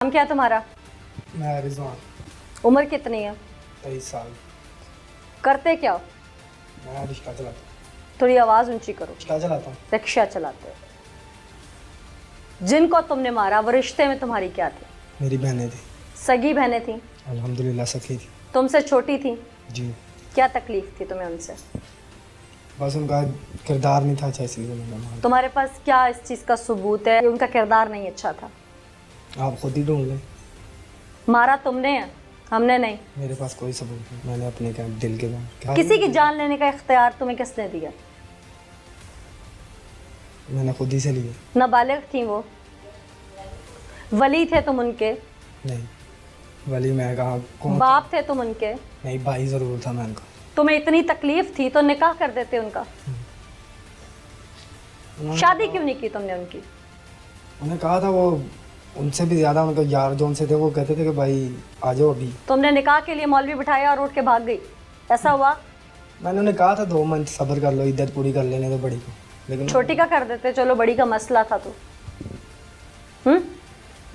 नाम क्या है तुम्हारा? मैं रिजवान। उम्र कितनी है? 23 साल। करते क्या हो? मैं रिक्शा चलाता हूँ। थोड़ी आवाज़ ऊंची करो। रिक्शा चलाता हूँ। रिक्शा चलाते हो। जिनको तुमने मारा वो रिश्ते में तुम्हारी क्या थी? मेरी बहनें थी। सगी बहनें थी? अल्हम्दुलिल्लाह सखी थी। तुमसे छोटी थी? जी। क्या तकलीफ थी तुम्हें उनसे? बस उनका किरदार नहीं था अच्छा, इसलिए मैंने मारा। तुम्हारे पास क्या इस चीज़ का सबूत है कि उनका किरदार नहीं अच्छा था? आप खुद ही ढूंढ लें। मारा तुमने है, हमने नहीं। मेरे पास कोई सबूत नहीं। मैंने अपने क्या दिल के बात किसी की जान लेने का इख्तियार तुम्हें किसने दिया? मैंने खुद ही से लिए। नाबालिग थी वो? वली थे तुम उनके? नहीं, वली मैं कहा कौन? बाप थे तुम उनके? नहीं, भाई ज़रूर था मैं उनका। तुम्हें इतनी तकलीफ थी तो निकाह कर देते उनका। शादी क्यों नहीं की तुमने उनकी? उन्हें कहा था, वो उनसे भी ज़्यादा उनका यार जो उनसे थे वो कहते थे कि भाई आ जाओ अभी। तुमने निकाह के लिए मौलवी बिठाया और उठ के भाग गई, ऐसा हुआ? मैंने उन्हें कहा था 2 मंथ सब्र कर लो, इद्दत पूरी कर लेने दो बड़ी को, लेकिन छोटी का कर देते, चलो बड़ी का मसला था तो।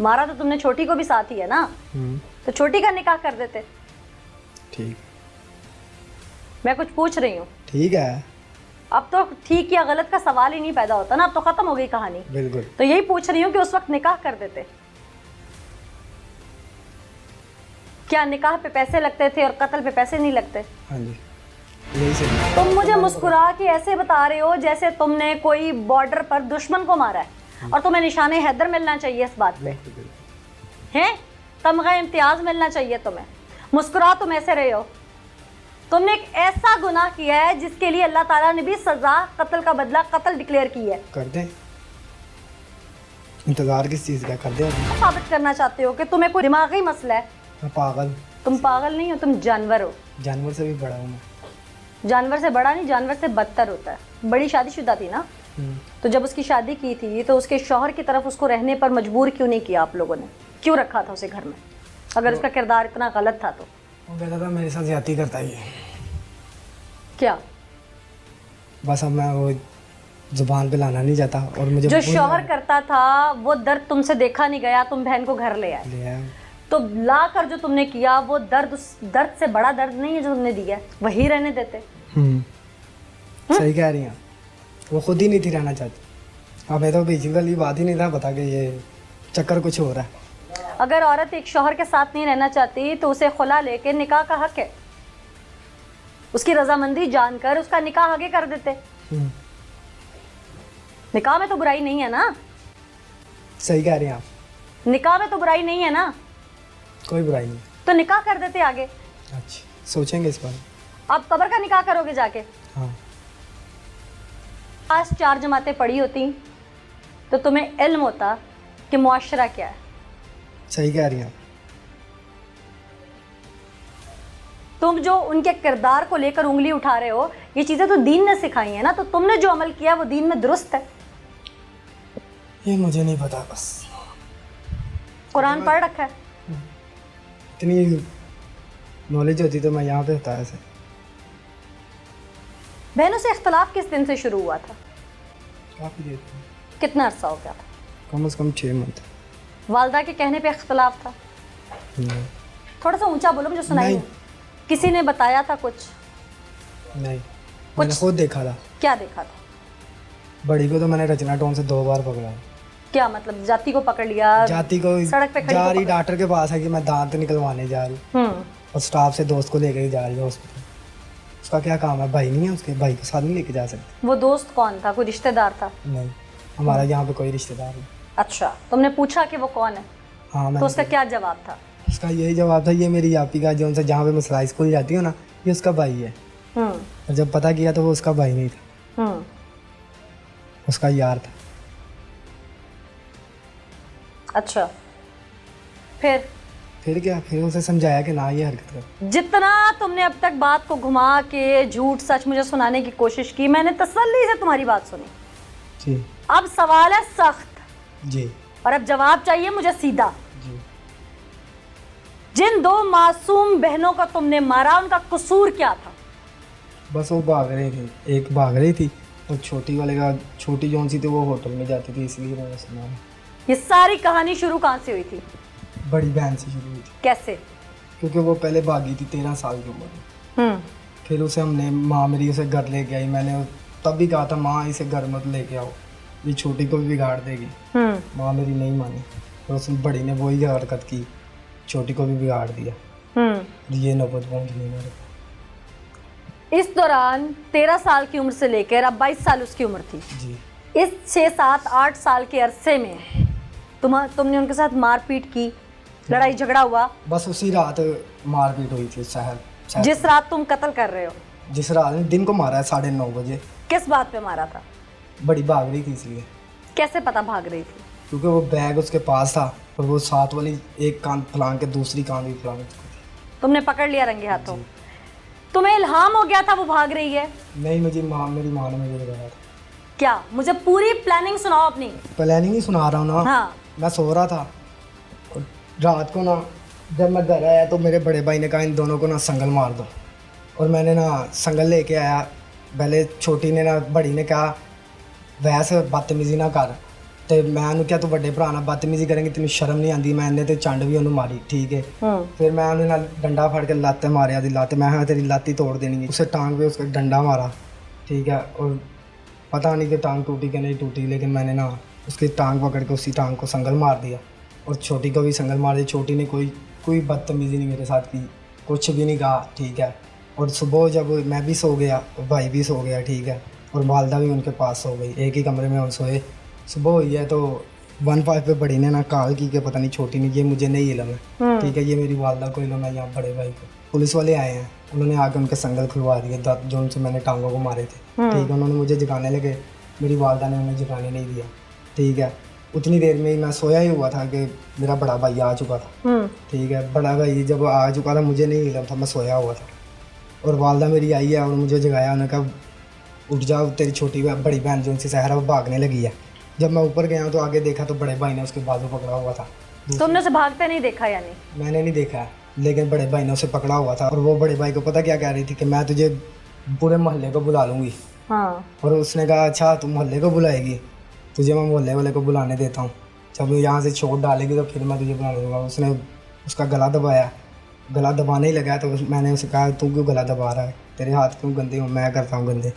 मारा तो तुमने छोटी को भी साथ ही है ना, तो छोटी का निकाह कर देते। ठीक। मैं कुछ पूछ रही हूँ। ठीक है। अब तो ठीक या गलत का सवाल ही नहीं पैदा होता ना, अब तो खत्म हो गई कहानी। बिल्कुल। तो यही पूछ रही हूँ कि उस वक्त निकाह कर देते। क्या निकाह पे पैसे लगते थे और कत्ल पे पैसे नहीं लगते? हाँ जी, यही सही। तुम मुझे मुस्कुरा के ऐसे बता रहे हो जैसे तुमने कोई बॉर्डर पर दुश्मन को मारा है और तुम्हें निशाने हैदर मिलना चाहिए इस बात पे, हैं? तमगा इम्तियाज मिलना चाहिए तुम्हें। मुस्कुरा तुम ऐसे रहे हो। तुमने एक ऐसा गुनाह किया है जिसके लिए अल्लाह ताला ने भी सजा, कत्ल का बदला कत्ल डिक्लेयर की है। कर दे। इंतजार किस चीज़ का? कर दे। साबित करना चाहते हो कि तुम्हें कोई दिमागी मसला है? मैं पागल? तुम पागल नहीं हो, तुम जानवर हो। जानवर से भी बड़ा हूँ मैं। जानवर से बड़ा नहीं, जानवर से बदतर होता है। बड़ी शादीशुदा थी ना, तो जब उसकी शादी की थी तो उसके शौहर की तरफ उसको रहने पर मजबूर क्यों नहीं किया आप लोगों ने? क्यों रखा था उसे घर में अगर उसका किरदार इतना गलत था तो? वो कहता था मेरे साथ ज्यादती करता ही है। क्या? बस अब मैं वो जुबान पे लाना नहीं चाहता, और मुझे जो शौहर करता था वो दर्द तुमसे देखा नहीं गया, तुम बहन को घर ले आए, ले आया। तो ला कर जो तुमने किया वो दर्द, उस दर्द से बड़ा दर्द नहीं है जो तुमने दिया, वही रहने देते। सही कह रही हैं। वो खुद ही नहीं थी रहना चाहती। हमें तो बेसिकली बात ही नहीं था पता कि ये चक्कर कुछ हो रहा है। अगर औरत एक शौहर के साथ नहीं रहना चाहती तो उसे खुला लेके निकाह का हक है, उसकी रजामंदी जानकर उसका निकाह आगे कर देते। निकाह में तो बुराई नहीं है ना? सही कह रही हैं आप। निकाह में तो बुराई नहीं है ना? कोई बुराई नहीं। तो निकाह कर देते आगे। अच्छा, सोचेंगे इस बार। अब कब्र का निकाह करोगे जाके? हाँ। आज 4 जमातें पढ़ी होती तो तुम्हें इल्म होता कि मुआशरा क्या है। सही कह रही हैं आप। तुम जो उनके किरदार को लेकर उंगली उठा रहे हो, ये चीज़ें तो दीन ने सिखाई है ना, तो तुमने जो अमल किया वो दीन में दुरुस्त है। ये मुझे नहीं पता, बस कुरान पढ़ रखा है? इतनी नॉलेज होती तो मैं यहाँ पे होता ऐसे। बहनों से इख्तलाफ किस दिन से शुरू हुआ था? काफ़ी देर। कितना अरसा हो गया था? कम से कम 6 मंथ। वालदा के कहने पे इख्तलाफ था? थोड़ा सा ऊंचा बोलो, मुझे सुनाई नहीं। नहीं। किसी ने बताया था कुछ? नहीं, मैंने खुद देखा था। क्या देखा था? बड़ी को तो मैंने रचना टोन से 2 बार पकड़ा। क्या मतलब? जाति को पकड़ लिया? जाति को सड़क पे खड़ी जा को रही पकड़- डॉक्टर के पास है कि मैं दांत निकलवाने जा रही हूँ, और स्टाफ से दोस्त को लेकर ही जा रही है हॉस्पिटल। उसका क्या काम है? भाई नहीं है उसके, भाई को साथ नहीं लेके जा सकते। वो दोस्त कौन था? कोई रिश्तेदार था? नहीं, हमारा यहाँ पे कोई रिश्तेदार नहीं। अच्छा, तुमने पूछा कि वो कौन है? हाँ, तो मैंने उसका क्या जवाब था? उसका यही जवाब था, ये मेरी आपी का जो उनसे जहाँ पे मैं सिलाई स्कूल जाती हूँ ना, ये उसका भाई है। और जब पता किया तो वो उसका भाई नहीं था, उसका यार था। अच्छा, फिर क्या? फिर उसे समझाया कि ना ये हरकत कर। जितना तुमने अब तक बात को घुमा के झूठ सच मुझे सुनाने की कोशिश की, मैंने तसल्ली से तुम्हारी बात सुनी। जी। अब सवाल है सख्त, जी। और अब जवाब चाहिए मुझे सीधा। जी। जिन 2 मासूम बहनों का तुमने मारा, उनका कसूर क्या था? बस वो भाग रही थी, एक भाग रही थी, और छोटी वाले का, छोटी जौन सी थी वो होटल में जाती थी, इसलिए मैंने सुना। ये सारी कहानी शुरू कहाँ से हुई थी? बड़ी बहन से शुरू हुई थी, कैसे? क्योंकि वो पहले भागी थी 13 साल की उम्र में। हम्म। फिर उसे हमने, माँ मेरी उसे घर लेके आई। मैंने तब भी कहा था माँ इसे घर मत लेके आओ, ये छोटी को भी बिगाड़ देगी। माँ मेरी नहीं मानी, तो उस बड़ी ने वही हरकत की, छोटी को भी बिगाड़ दिया। ये नौबत पहुँच गई मेरे को। इस दौरान 13 साल की उम्र से लेकर अब 22 साल उसकी उम्र थी। जी। इस 6, 7, 8 साल के अरसे में तुमने उनके साथ मारपीट की, लड़ाई झगड़ा हुआ? बस उसी रात मारपीट हुई थी शहर। जिस रात तुम कत्ल कर रहे हो? जिस रात दिन को मारा है 9:30 बजे। किस बात पे मारा था? बड़ी भाग रही थी इसलिए। कैसे पता भाग रही थी? क्योंकि वो बैग उसके पास था और वो साथ वाली एक कान फलांग के दूसरी कान भी फलांग थी। तुमने पकड़ लिया रंगे हाथों? तुम्हें इल्हाम हो गया था वो भाग रही है? नहीं, मुझे मेरी माँ ने मुझे बताया था। क्या? मुझे पूरी प्लानिंग सुनाओ अपनी। प्लानिंग ही सुना रहा हूँ ना। हाँ। मैं सो रहा था और रात को ना जब मैं घर आया तो मेरे बड़े भाई ने कहा इन दोनों को ना संगल मार दो, और मैंने ना संगल लेके आया। पहले छोटी ने ना बड़ी ने कहा वैसे बदतमीजी ना कर, तो मैं क्या तू बड़े भरा ना बदतमीजी करेंगे, तेन शर्म नहीं आती। मैंने तो चंड भी उन्होंने मारी, ठीक है। फिर मैं उन्हें ना डंडा फड़ के लाते मारिया दी लाते, मैं हाँ तेरी लाती तोड़ देनी है। उसे टांग पे उसका डंडा मारा, ठीक है। और पता नहीं कि टांग टूटी कि नहीं टूटी, लेकिन मैंने ना उसकी टांग पकड़ के उसी टांग को संगल मार दिया और छोटी को भी संगल मार दिया। छोटी ने कोई बदतमीजी नहीं मेरे साथ की, कुछ भी नहीं कहा, ठीक है। और सुबह जब मैं भी सो गया, भाई भी सो गया, ठीक है, और वालदा भी उनके पास सो गई, एक ही कमरे में हम सोए। सुबह हुई है तो 1-5 पे बड़ी ने ना कॉल की कि पता नहीं छोटी ने, ये मुझे नहीं इलम है, ठीक है, ये मेरी वालदा को इलम है, यहाँ बड़े भाई को। पुलिस वाले आए हैं, उन्होंने आकर उनके संगल खुलवा दिए जो उनसे मैंने टांगों को मारे थे, ठीक है। उन्होंने मुझे जगाने लगे, मेरी वालदा ने उन्हें जगाने नहीं दिया, ठीक है। उतनी देर में ही मैं सोया ही हुआ था कि मेरा बड़ा भाई आ चुका था, ठीक है। बड़ा भाई जब आ चुका था मुझे नहीं इलम था, मैं सोया हुआ था, और वालदा मेरी आई है और मुझे जगाया। उन्होंने कहा उठ जाओ, तेरी छोटी बड़ी बहन जो उनसे सहरा वो भागने लगी है। जब मैं ऊपर गया तो आगे देखा तो बड़े भाई ने उसके बाजू पकड़ा हुआ था। तुमने उसे भागते नहीं देखा? यानी मैंने नहीं देखा, लेकिन बड़े भाई ने उसे पकड़ा हुआ था। और वो बड़े भाई को पता क्या कह रही थी कि मैं तुझे पूरे मोहल्ले को बुला लूँगी। हाँ। और उसने कहा अच्छा तुम मोहल्ले को बुलाएगी, तुझे मैं मोहल्ले वाले को बुलाने देता हूँ, जब यहाँ से चोट डालेगी तो फिर मैं तुझे बुला लूँगा। उसने उसका गला दबाया, गला दबाने ही लगा तो मैंने उसे कहा तू क्यों गला दबा रहा है, तेरे हाथ क्यों गंदे हो? मैं करता हूँ गंदे।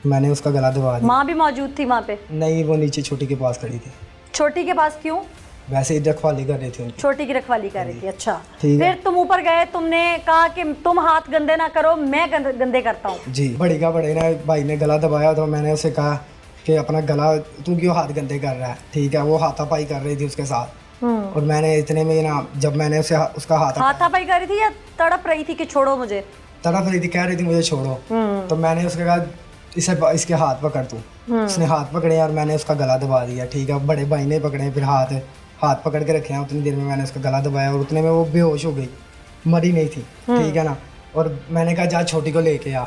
मैंने उसका गला दबा दिया। माँ भी मौजूद थी वहाँ पे? नहीं, वो नीचे छोटी के पास खड़ी थी। छोटी के पास क्यों? वैसे ही रखवाली कर रही थी उनकी। छोटी की रखवाली कर रही थी, अच्छा। ठीक है। फिर तुम ऊपर गए, तुमने कहा कि तुम हाथ गंदे ना करो, मैं गंदे करता हूँ। जी। बड़े ने भाई ने गला दबाया तो मैंने उसे कहा कि अपना गला तू क्यों हाथ गंदे कर रहा है, ठीक है। वो हाथापाई कर रही थी उसके साथ, और मैंने इतने में ना जब मैंने उसे उसका हाथापाई कर रही थी या तड़प रही थी कि छोड़ो मुझे? तड़प रही थी, कह रही थी मुझे छोड़ो। तो मैंने उसके कहा इसके हाथ पकड़ तू। उसने हाथ पकड़े और मैंने उसका गला दबा दिया, ठीक है। बड़े भाई ने पकड़े, फिर हाथ पकड़ के रखे हैं। उतनी देर में मैंने उसका गला दबाया और उतने में वो बेहोश हो गई, मरी नहीं थी, ठीक है ना। और मैंने कहा जा छोटी को लेके आ,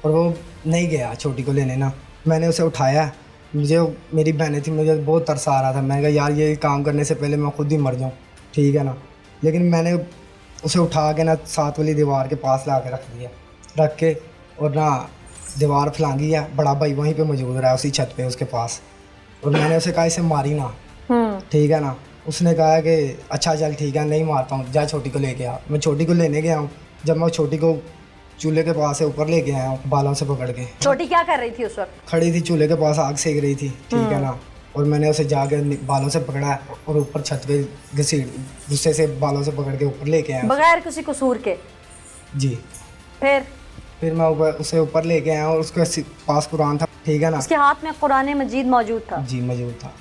और वो नहीं गया छोटी को लेने ना। मैंने उसे उठाया, मुझे मेरी बहनें थी, मुझे बहुत तरस आ रहा था। मैंने कहा यार ये काम करने से पहले मैं खुद ही मर जाऊँ, ठीक है ना। लेकिन मैंने उसे उठा के ना साथ वाली दीवार के पास ला के रख दिया, रख के और ना दीवार फलांगी है। बड़ा भाई वहीं पे मौजूद रहा उसी छत पे उसके पास, और मैंने उसे कहा इसे मारी ना, ठीक है ना। उसने कहा कि अच्छा चल ठीक है नहीं मारता हूँ, जा छोटी को लेके आ। मैं छोटी को लेने गया हूँ, जब मैं छोटी को चूल्हे के पास से ऊपर लेके आया हूँ बालों से पकड़ के। छोटी क्या कर रही थी उस वक्त? खड़ी थी चूल्हे के पास, आग सेक रही थी, ठीक है ना। और मैंने उसे जाके बालों से पकड़ा और ऊपर छत पे घसीट गुस्से से बालों से पकड़ के ऊपर लेके आया बगैर किसी कसूर के। जी। फिर मैं उसे ऊपर लेके आया और उसके पास कुरान था, ठीक है ना। उसके हाथ में कुरान मजीद मौजूद था? जी मौजूद था।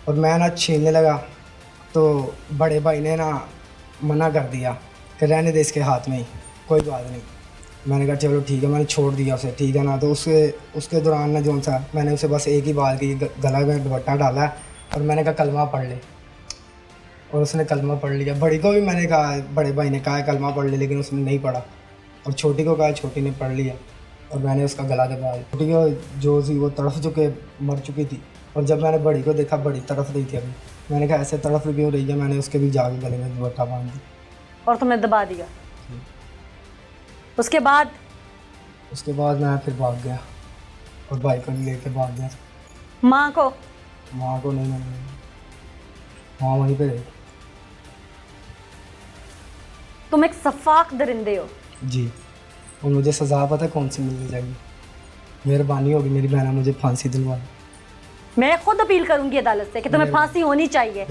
और मैं ना छीनने लगा तो बड़े भाई ने ना मना कर दिया कि रहने दे इसके हाथ में ही, कोई बात नहीं। मैंने कहा चलो ठीक है, मैंने छोड़ दिया उसे, ठीक है ना। तो उसके दौरान ना जो सा मैंने उसे बस एक ही बात की, गला में दुपट्टा डाला और मैंने कहा कलमा पढ़ ले, और उसने कलमा पढ़ लिया। बड़ी को भी मैंने कहा, बड़े भाई ने कहा कलमा पढ़ ले, लेकिन उसने नहीं पढ़ा। और छोटी को कहा, छोटी ने पढ़ लिया और मैंने उसका गला दबाया। छोटी को जो थी वो तड़फ चुके मर चुकी थी, और जब मैंने बड़ी को देखा बड़ी तड़फ रही थी अभी, मैंने कहा ऐसे तड़फ क्यों रही है, मैंने उसके भी जाके गले में दुपट्टा बांध दिया और तुम्हें दबा दिया। उसके बाद मैं फिर भाग गया और भाई को लेके भाग गया। माँ को नहीं, मैंने माँ वहीं पे रही। तुम एक सफाक दरिंदे हो। जी, और मुझे सज़ा पता है कौन सी मिलनी चाहिए? मेहरबानी होगी मेरी बहना मुझे फांसी दिलवा दो। मैं खुद अपील करूंगी अदालत से कि तुम्हें फांसी होनी चाहिए।